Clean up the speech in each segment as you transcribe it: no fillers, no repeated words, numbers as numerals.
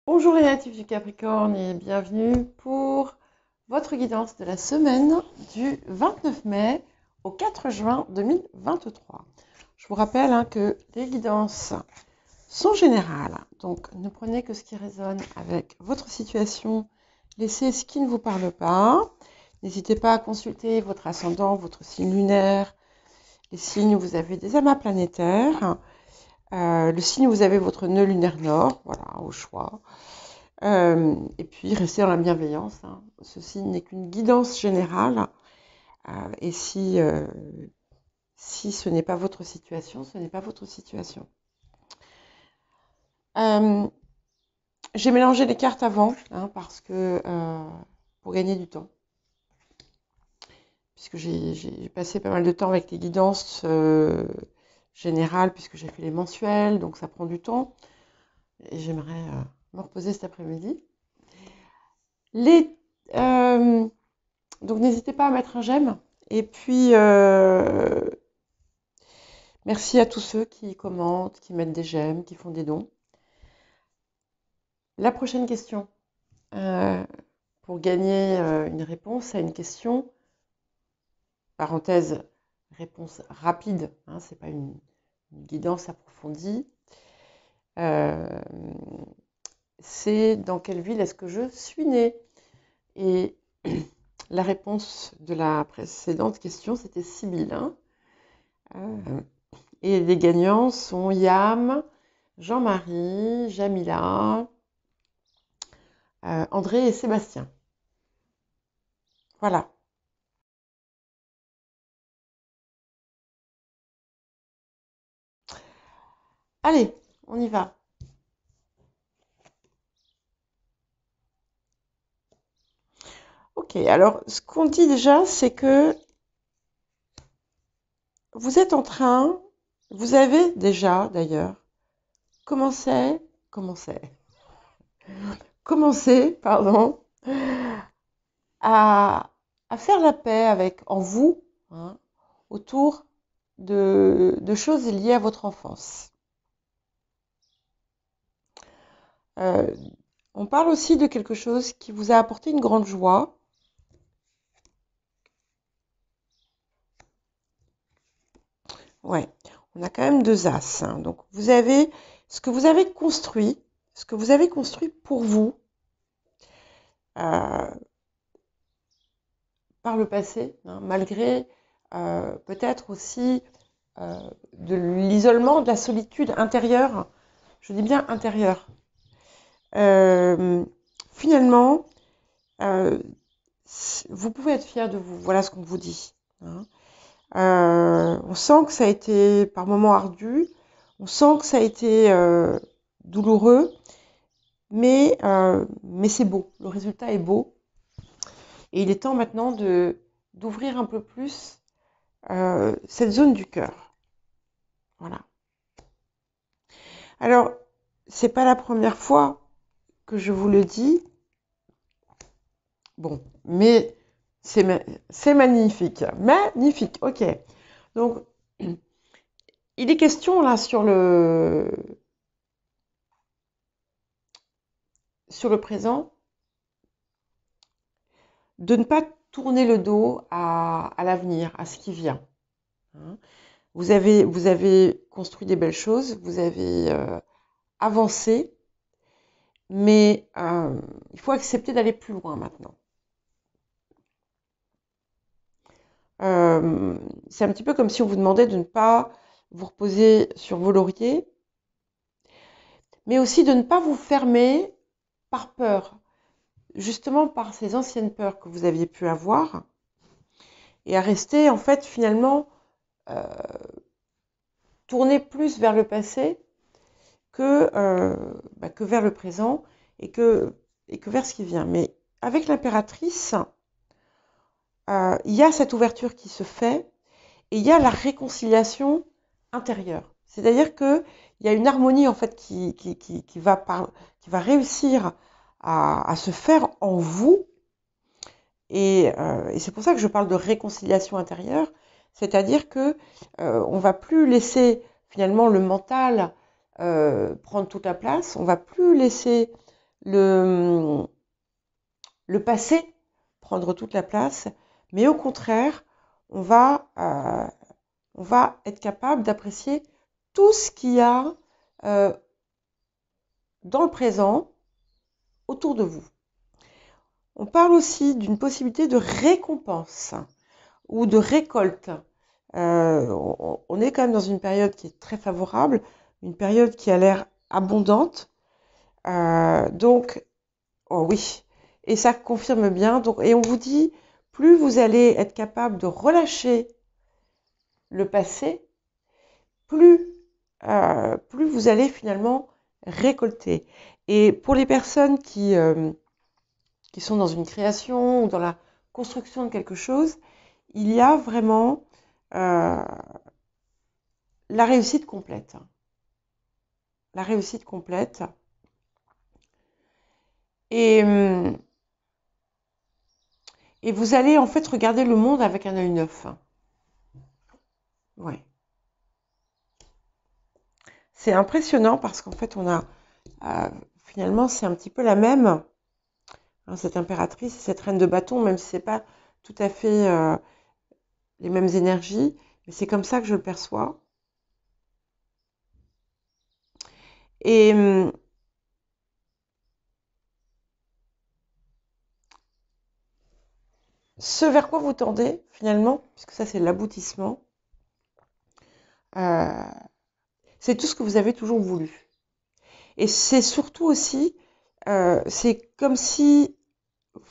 Bonjour les natifs du Capricorne et bienvenue pour votre guidance de la semaine du 29 mai au 4 juin 2023. Je vous rappelle que les guidances sont générales, donc ne prenez que ce qui résonne avec votre situation, laissez ce qui ne vous parle pas. N'hésitez pas à consulter votre ascendant, votre signe lunaire, les signes où vous avez des amas planétaires, le signe où vous avez votre nœud lunaire nord, voilà, au choix. Et puis, restez dans la bienveillance. Ceci n'est qu'une guidance générale. Et si ce n'est pas votre situation, ce n'est pas votre situation. J'ai mélangé les cartes avant, parce que pour gagner du temps. Puisque j'ai passé pas mal de temps avec les guidances générales, puisque j'ai fait les mensuels, donc ça prend du temps. Et j'aimerais me reposer cet après-midi. Donc n'hésitez pas à mettre un j'aime. Et puis, merci à tous ceux qui commentent, qui mettent des j'aime, qui font des dons. La prochaine question, pour gagner une réponse à une question, parenthèse, réponse rapide, c'est pas une guidance approfondie, c'est dans quelle ville est-ce que je suis née? Et la réponse de la précédente question, c'était Sibylle. Et les gagnants sont Yam, Jean-Marie, Jamila, André et Sébastien. Voilà. Allez, on y va. Ok, alors ce qu'on dit déjà, c'est que vous êtes en train, vous avez déjà d'ailleurs commencé, pardon, à faire la paix en vous, autour de choses liées à votre enfance. On parle aussi de quelque chose qui vous a apporté une grande joie. Ouais, on a quand même deux as. Donc vous avez ce que vous avez construit, pour vous par le passé, malgré peut-être aussi de l'isolement, de la solitude intérieure. Je dis bien intérieure. Finalement, vous pouvez être fier de vous. Voilà ce qu'on vous dit. On sent que ça a été par moments ardu, on sent que ça a été douloureux, mais c'est beau. Le résultat est beau. Et il est temps maintenant d'ouvrir un peu plus cette zone du cœur. Voilà. Alors, c'est pas la première fois que je vous le dis. Bon, mais c'est magnifique. Magnifique, ok. Donc, il est question là sur le présent de ne pas tourner le dos à l'avenir, à ce qui vient. Vous avez construit des belles choses, vous avez avancé, mais il faut accepter d'aller plus loin maintenant. C'est un petit peu comme si on vous demandait de ne pas vous reposer sur vos lauriers, mais aussi de ne pas vous fermer par peur, justement par ces anciennes peurs que vous aviez pu avoir, et à rester en fait finalement tourner plus vers le passé que vers le présent et que vers ce qui vient. Mais avec l'impératrice, il y a cette ouverture qui se fait et il y a la réconciliation intérieure. C'est-à-dire qu'il y a une harmonie en fait qui va réussir à se faire en vous. Et c'est pour ça que je parle de réconciliation intérieure, c'est-à-dire que on va plus laisser finalement le mental prendre toute la place, on va plus laisser le, le passé prendre toute la place, mais au contraire, on va être capable d'apprécier tout ce qu'il y a dans le présent autour de vous. On parle aussi d'une possibilité de récompense ou de récolte. On est quand même dans une période qui est très favorable, une période qui a l'air abondante. Donc, oh oui, et ça confirme bien. Donc, et on vous dit, plus vous allez être capable de relâcher le passé, plus vous allez finalement récolter. Et pour les personnes qui sont dans une création ou dans la construction de quelque chose, il y a vraiment la réussite complète. La réussite complète. Et vous allez en fait regarder le monde avec un œil neuf. Ouais. C'est impressionnant parce qu'en fait, on a finalement, c'est un petit peu la même, hein, cette impératrice et cette reine de bâton, même si c'est pas tout à fait les mêmes énergies, mais c'est comme ça que je le perçois. Et ce vers quoi vous tendez, finalement, puisque ça c'est l'aboutissement, c'est tout ce que vous avez toujours voulu. Et c'est surtout aussi, c'est comme si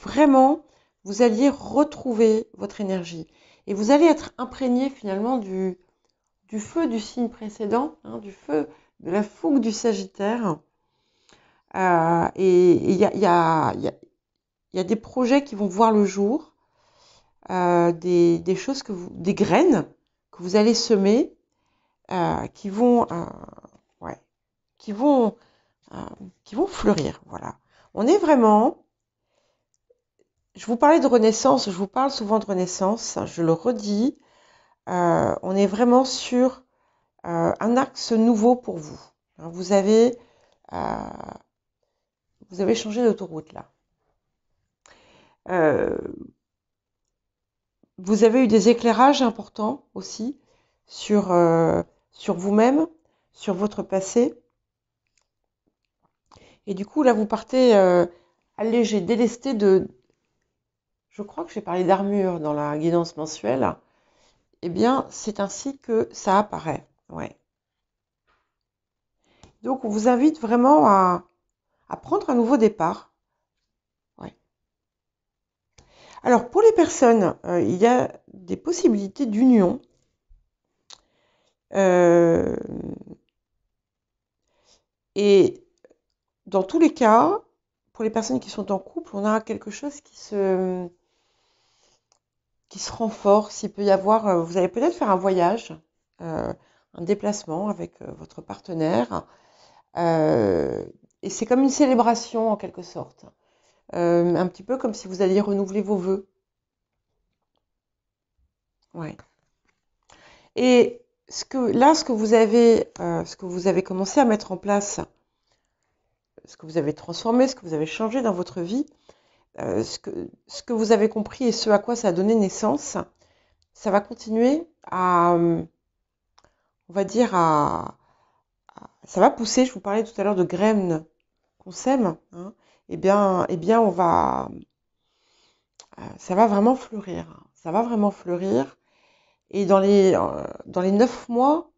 vraiment vous alliez retrouver votre énergie. Et vous allez être imprégné finalement du feu du signe précédent, hein, du feu de la fougue du Sagittaire. Et il y a des projets qui vont voir le jour, des choses des graines que vous allez semer, qui vont fleurir. Voilà. On est vraiment. Je vous parlais de renaissance, je vous parle souvent de renaissance, je le redis. On est vraiment sur un axe nouveau pour vous. Vous avez changé d'autoroute là. Vous avez eu des éclairages importants aussi sur vous-même, sur votre passé. Et du coup, là, vous partez allégé, délesté de... Je crois que j'ai parlé d'armure dans la guidance mensuelle. Eh bien, c'est ainsi que ça apparaît. Ouais. Donc, on vous invite vraiment à prendre un nouveau départ. Ouais. Alors, pour les personnes, il y a des possibilités d'union. Et dans tous les cas, pour les personnes qui sont en couple, on a quelque chose qui se renforce. Il peut y avoir, vous allez peut-être faire un voyage, un déplacement avec votre partenaire. Et c'est comme une célébration en quelque sorte. Un petit peu comme si vous alliez renouveler vos vœux. Ouais. Et ce que vous avez commencé à mettre en place, ce que vous avez transformé, ce que vous avez changé dans votre vie, ce que vous avez compris et ce à quoi ça a donné naissance, ça va continuer à, on va dire, ça va pousser. Je vous parlais tout à l'heure de graines qu'on sème, hein. Eh bien, ça va vraiment fleurir. Ça va vraiment fleurir. Et dans les 9 mois,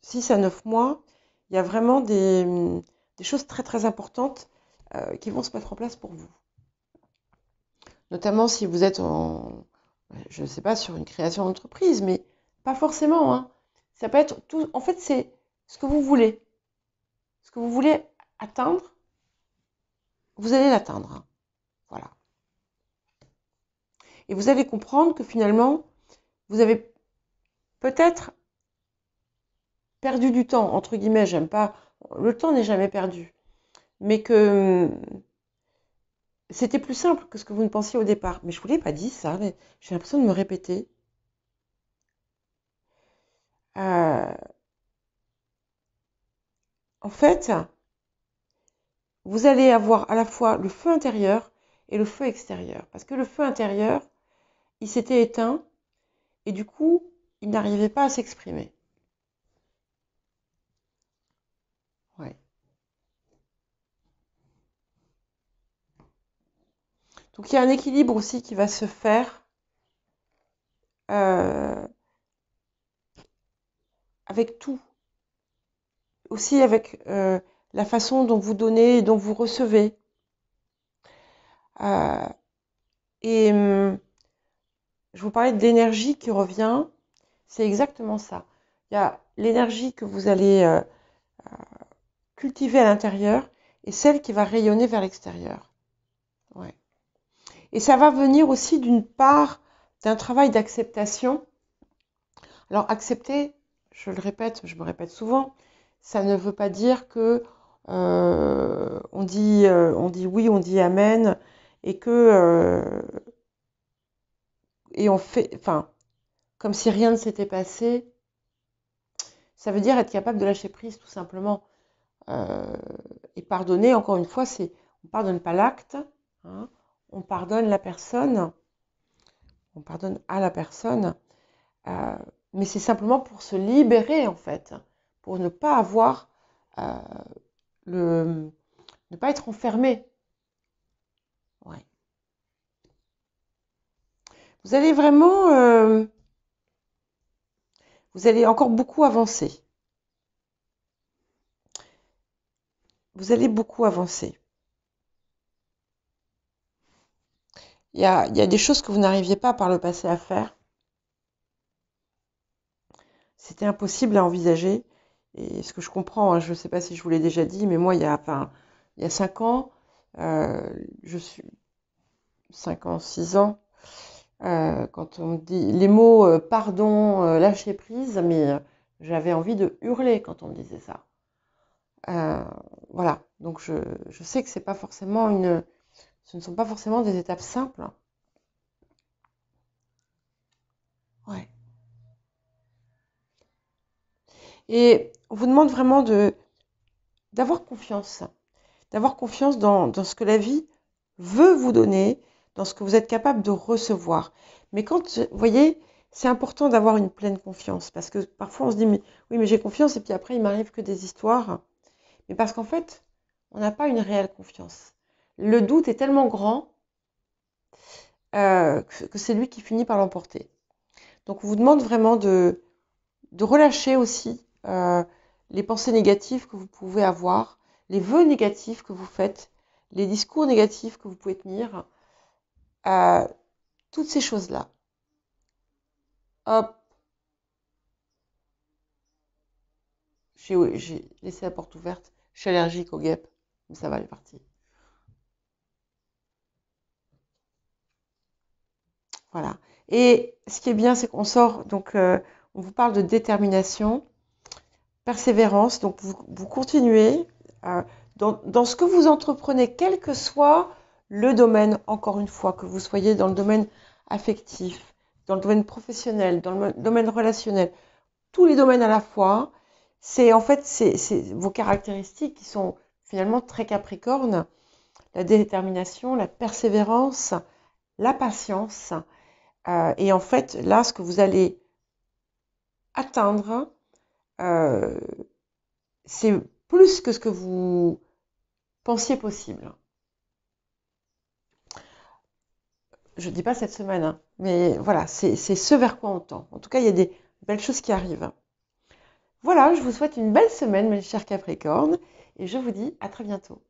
6 à 9 mois, il y a vraiment des choses très très importantes qui vont se mettre en place pour vous. Notamment si vous êtes je ne sais pas, sur une création d'entreprise, mais pas forcément, hein. Ça peut être tout. En fait, c'est ce que vous voulez. Ce que vous voulez atteindre, vous allez l'atteindre, hein. Voilà. Et vous allez comprendre que finalement, vous avez peut-être perdu du temps, entre guillemets, j'aime pas. Le temps n'est jamais perdu. Mais que c'était plus simple que ce que vous ne pensiez au départ. Mais je ne vous l'ai pas dit ça, mais j'ai l'impression de me répéter. En fait, vous allez avoir à la fois le feu intérieur et le feu extérieur. Parce que le feu intérieur, il s'était éteint et du coup, il n'arrivait pas à s'exprimer. Ouais. Donc il y a un équilibre aussi qui va se faire avec tout. Aussi avec la façon dont vous donnez et dont vous recevez. Et je vous parlais de l'énergie qui revient. C'est exactement ça. Il y a l'énergie que vous allez cultiver à l'intérieur et celle qui va rayonner vers l'extérieur. Ouais. Et ça va venir aussi d'une part d'un travail d'acceptation. Alors accepter, je le répète, je me répète souvent, ça ne veut pas dire que on dit oui, on dit amen et que et on fait, enfin, comme si rien ne s'était passé. Ça veut dire être capable de lâcher prise tout simplement. Et pardonner, encore une fois, c'est on pardonne pas l'acte, hein, on pardonne la personne, on pardonne à la personne, mais c'est simplement pour se libérer en fait, pour ne pas avoir ne pas être enfermé. Ouais. Vous allez vraiment, vous allez encore beaucoup avancer. Vous allez beaucoup avancer. Il y a des choses que vous n'arriviez pas par le passé à faire. C'était impossible à envisager. Et ce que je comprends, hein, je ne sais pas si je vous l'ai déjà dit, mais moi, il y a 5 ans, je suis 5 ans, 6 ans, quand on me dit les mots pardon, lâcher prise, mais j'avais envie de hurler quand on me disait ça. Voilà, donc je sais que c'est pas forcément ce ne sont pas forcément des étapes simples. Ouais. Et on vous demande vraiment d'avoir confiance dans ce que la vie veut vous donner, dans ce que vous êtes capable de recevoir. Mais vous voyez, c'est important d'avoir une pleine confiance, parce que parfois on se dit, mais oui, mais j'ai confiance, et puis après il m'arrive que des histoires. Mais parce qu'en fait, on n'a pas une réelle confiance. Le doute est tellement grand que c'est lui qui finit par l'emporter. Donc on vous demande vraiment de relâcher aussi les pensées négatives que vous pouvez avoir, les vœux négatifs que vous faites, les discours négatifs que vous pouvez tenir, toutes ces choses-là. Hop, j'ai laissé la porte ouverte, je suis allergique aux guêpes, mais ça va, elle est partie. Voilà. Et ce qui est bien, c'est qu'on sort, donc on vous parle de détermination, persévérance, donc vous continuez dans ce que vous entreprenez, quel que soit le domaine, encore une fois, que vous soyez dans le domaine affectif, dans le domaine professionnel, dans le domaine relationnel, tous les domaines à la fois, c'est en fait c'est vos caractéristiques qui sont finalement très capricornes, la détermination, la persévérance, la patience, et en fait là ce que vous allez atteindre, c'est plus que ce que vous pensiez possible. Je ne dis pas cette semaine, hein, mais voilà, c'est ce vers quoi on tend. En tout cas, il y a des belles choses qui arrivent. Voilà, je vous souhaite une belle semaine, mes chers Capricornes, et je vous dis à très bientôt.